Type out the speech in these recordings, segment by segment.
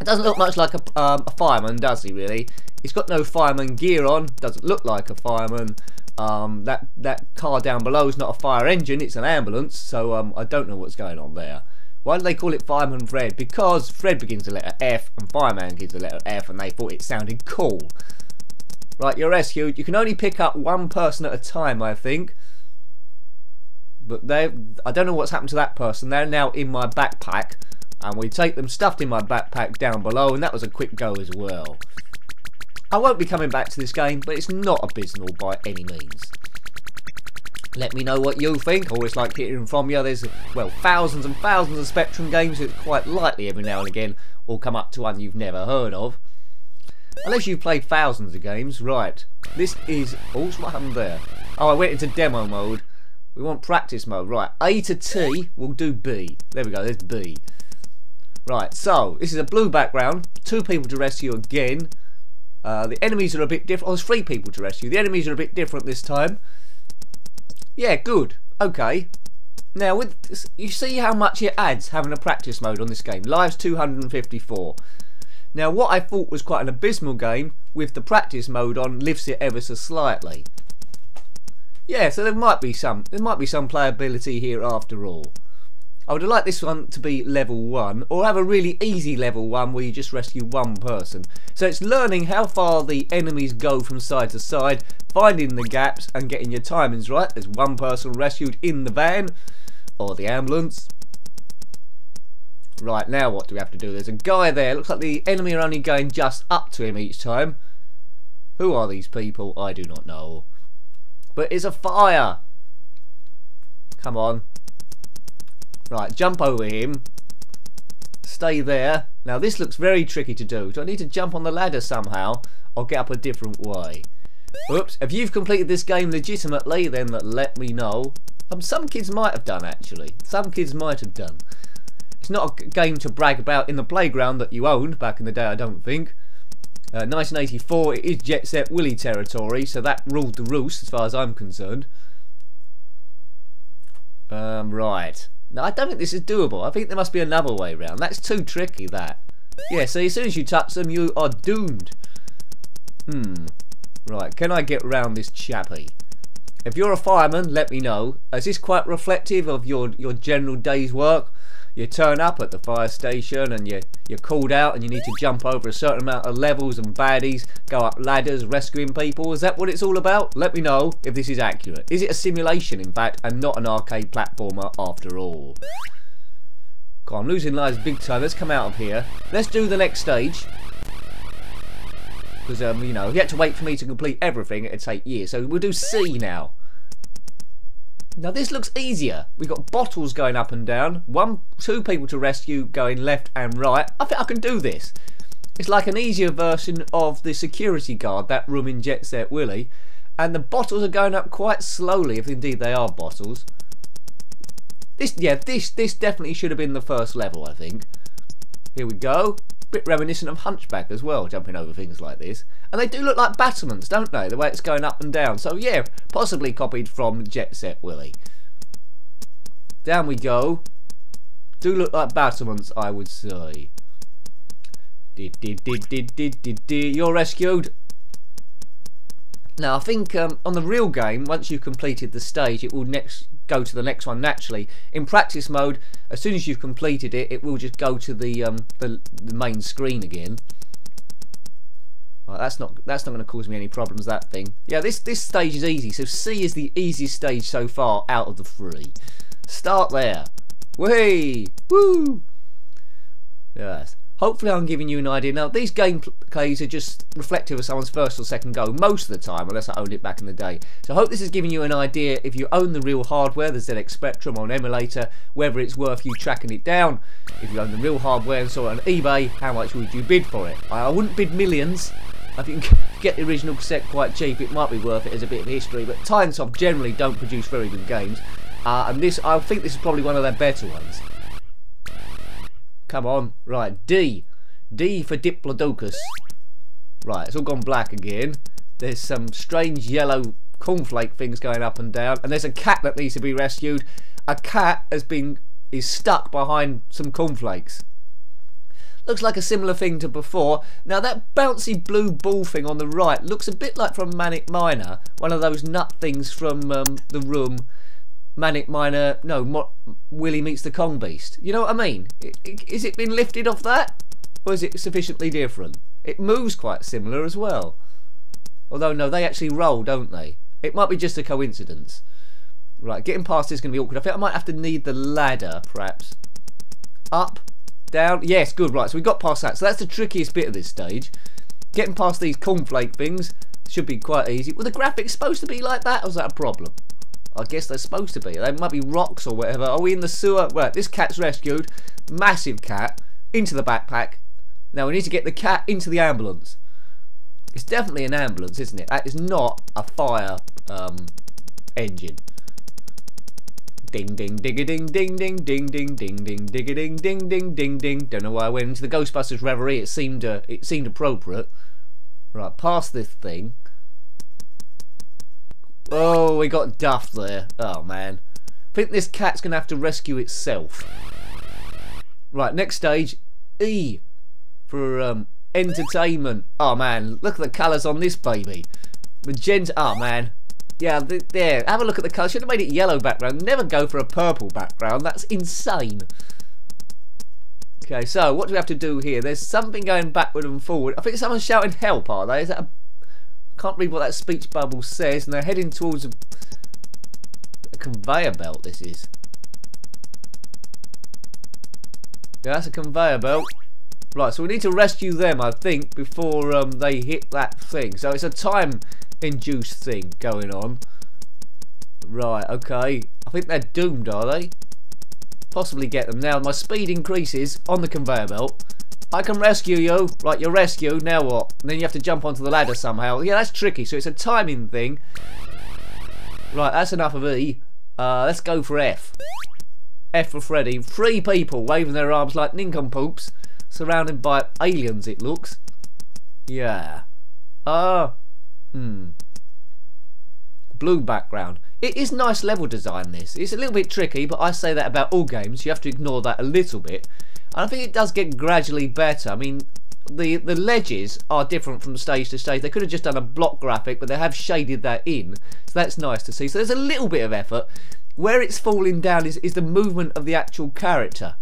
It doesn't look much like a fireman, does he really? He's got no fireman gear on, doesn't look like a fireman. That car down below is not a fire engine, it's an ambulance, so I don't know what's going on there. Why do they call it Fireman Fred? Because Fred begins the letter F and Fireman begins the letter F, and they thought it sounded cool. Right, you're rescued. You can only pick up one person at a time, I think. But I don't know what's happened to that person. They're now in my backpack, and we take them stuffed in my backpack down below, and that was a quick go as well. I won't be coming back to this game, but it's not abysmal by any means. Let me know what you think. I always like hearing from you. There's, well, thousands and thousands of Spectrum games. It's quite likely every now and again we'll come up to one you've never heard of. Unless you've played thousands of games. Right, this is... Oh, what happened there? Oh, I went into demo mode. We want practice mode. Right, A to T, we'll do B. There we go, there's B. Right, so, this is a blue background. 2 people to rescue again. The enemies are a bit different. Oh, there's 3 people to rescue. The enemies are a bit different this time. Yeah, good. Okay. Now, with this, you see how much it adds having a practice mode on this game. Lives 254. Now, what I thought was quite an abysmal game, with the practice mode on, lifts it ever so slightly. Yeah, so there might be some playability here after all. I would have liked this one to be level 1, or have a really easy level 1 where you just rescue one person. So it's learning how far the enemies go from side to side, finding the gaps and getting your timings right. There's one person rescued in the van, or the ambulance. Right, now what do we have to do? There's a guy there. Looks like the enemy are only going just up to him each time. Who are these people? I do not know. But it's a fire. Come on. Right, jump over him. Stay there. Now this looks very tricky to do. Do I need to jump on the ladder somehow, or get up a different way? Oops. If you've completed this game legitimately, then let me know. Some kids might have done, actually. Some kids might have done. It's not a game to brag about in the playground that you owned back in the day, I don't think. 1984, it is Jet Set Willy territory, so that ruled the roost as far as I'm concerned. Right. No, I don't think this is doable. I think there must be another way around. That's too tricky, that. Yeah, so as soon as you touch them, you are doomed. Right, can I get round this chappie? If you're a fireman, let me know. Is this quite reflective of your general day's work? You turn up at the fire station and you're called out and you need to jump over a certain amount of levels and baddies, go up ladders, rescuing people. Is that what it's all about? Let me know if this is accurate. Is it a simulation, in fact, and not an arcade platformer after all? God, I'm losing lives big time. Let's come out of here. Let's do the next stage. Because, you know, if you had to wait for me to complete everything, it'd take years. So we'll do C now. Now this looks easier. We've got bottles going up and down. 2 people to rescue going left and right. I think I can do this. It's like an easier version of the security guard, that room in Jet Set Willy. And the bottles are going up quite slowly, if indeed they are bottles. This definitely should have been the first level, I think. Here we go. Bit reminiscent of Hunchback as well, jumping over things like this. And they do look like battlements, don't they? The way it's going up and down. So yeah, possibly copied from Jet Set Willy. Down we go. Do look like battlements, I would say. You're rescued. Now I think on the real game, once you've completed the stage, it will go to the next one naturally. In practice mode, as soon as you've completed it, it will just go to the main screen again. Right, that's not going to cause me any problems, that thing. Yeah, this stage is easy. So C is the easiest stage so far out of the 3. Start there. Whee! Woo! Yes. Hopefully I'm giving you an idea. Now these gameplays are just reflective of someone's first or second go most of the time, unless I owned it back in the day. So I hope this is giving you an idea, if you own the real hardware, the ZX Spectrum on emulator, whether it's worth you tracking it down. If you own the real hardware and saw it on eBay, how much would you bid for it? I wouldn't bid millions. I think you can get the original cassette quite cheap. It might be worth it as a bit of history, but Tynesoft generally don't produce very good games. And I think this is probably one of their better ones. Come on. Right, D. D for Diplodocus. Right, it's all gone black again. There's some strange yellow cornflake things going up and down. And there's a cat that needs to be rescued. A cat is stuck behind some cornflakes. Looks like a similar thing to before. Now that bouncy blue ball thing on the right looks a bit like from Manic Miner, one of those nut things from The Room. Manic Miner, no, Willie Meets the Kong Beast. You know what I mean? Is it been lifted off that? Or is it sufficiently different? It moves quite similar as well. Although, no, they actually roll, don't they? It might be just a coincidence. Right, getting past this is going to be awkward. I think I might have to need the ladder, perhaps. Up, down. Yes, good, right. So we got past that. So that's the trickiest bit of this stage. Getting past these cornflake things should be quite easy. Were the graphics supposed to be like that, or was that a problem? I guess they're supposed to be. They might be rocks or whatever. Are we in the sewer? Right, this cat's rescued. Massive cat. Into the backpack. Now we need to get the cat into the ambulance. It's definitely an ambulance, isn't it? That is not a fire engine. Ding ding digga ding ding ding ding ding ding ding digga ding ding ding ding ding. Don't know why I went into the Ghostbusters reverie. It seemed appropriate. Right, past this thing. Oh, we got duffed there. Oh man. I think this cat's gonna have to rescue itself. Right, next stage. E for entertainment. Oh man, look at the colours on this baby. Magenta. Oh man. Yeah, there. Have a look at the colour. Should have made it yellow background. Never go for a purple background. That's insane. Okay, so what do we have to do here? There's something going backward and forward. I think someone's shouting help, are they? Is that a... I can't read what that speech bubble says, and they're heading towards a conveyor belt, this is. Yeah, that's a conveyor belt. Right, so we need to rescue them, I think, before they hit that thing. So it's a time-induced thing going on. Right, okay. I think they're doomed, are they? Possibly get them. Now, my speed increases on the conveyor belt. I can rescue you. Right, you're rescued. Now what? And then you have to jump onto the ladder somehow. Yeah, that's tricky. So it's a timing thing. Right, that's enough of E. Let's go for F. F for Freddy. 3 people waving their arms like nincompoops. Surrounded by aliens, it looks. Yeah. Blue background. It is nice level design, this. It's a little bit tricky, but I say that about all games. You have to ignore that a little bit. And I think it does get gradually better. I mean, the ledges are different from stage to stage. They could have just done a block graphic, but they have shaded that in. So that's nice to see. So there's a little bit of effort. Where it's falling down is the movement of the actual character.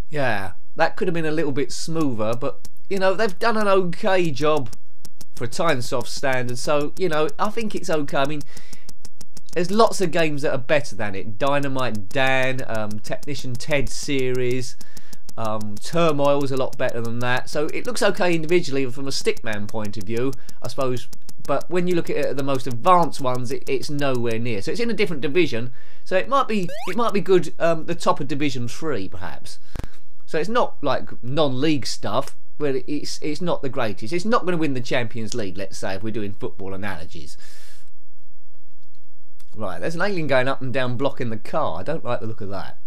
Yeah, that could have been a little bit smoother, but, you know, they've done an okay job for Tynesoft standards. So, you know, I think it's okay. I mean, there's lots of games that are better than it. Dynamite Dan, Technician Ted series, Turmoil's a lot better than that. So it looks okay individually from a Stickman point of view, I suppose. But when you look at it at the most advanced ones, it's nowhere near. So it's in a different division. So it might be good. The top of Division 3, perhaps. So it's not like non-league stuff, but it's not the greatest. It's not going to win the Champions League, let's say, if we're doing football analogies. Right, there's an alien going up and down blocking the car. I don't like the look of that.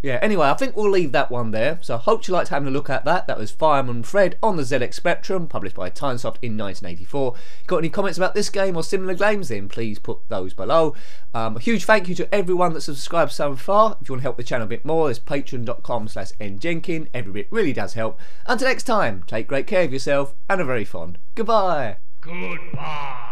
Yeah, anyway, I think we'll leave that one there. So I hope you liked having a look at that. That was Fireman Fred on the ZX Spectrum, published by Tynesoft in 1984. Got any comments about this game or similar games, then please put those below. A huge thank you to everyone that's subscribed so far. If you want to help the channel a bit more, there's patreon.com/njenkin. Every bit really does help. Until next time, take great care of yourself and a very fond goodbye. Goodbye.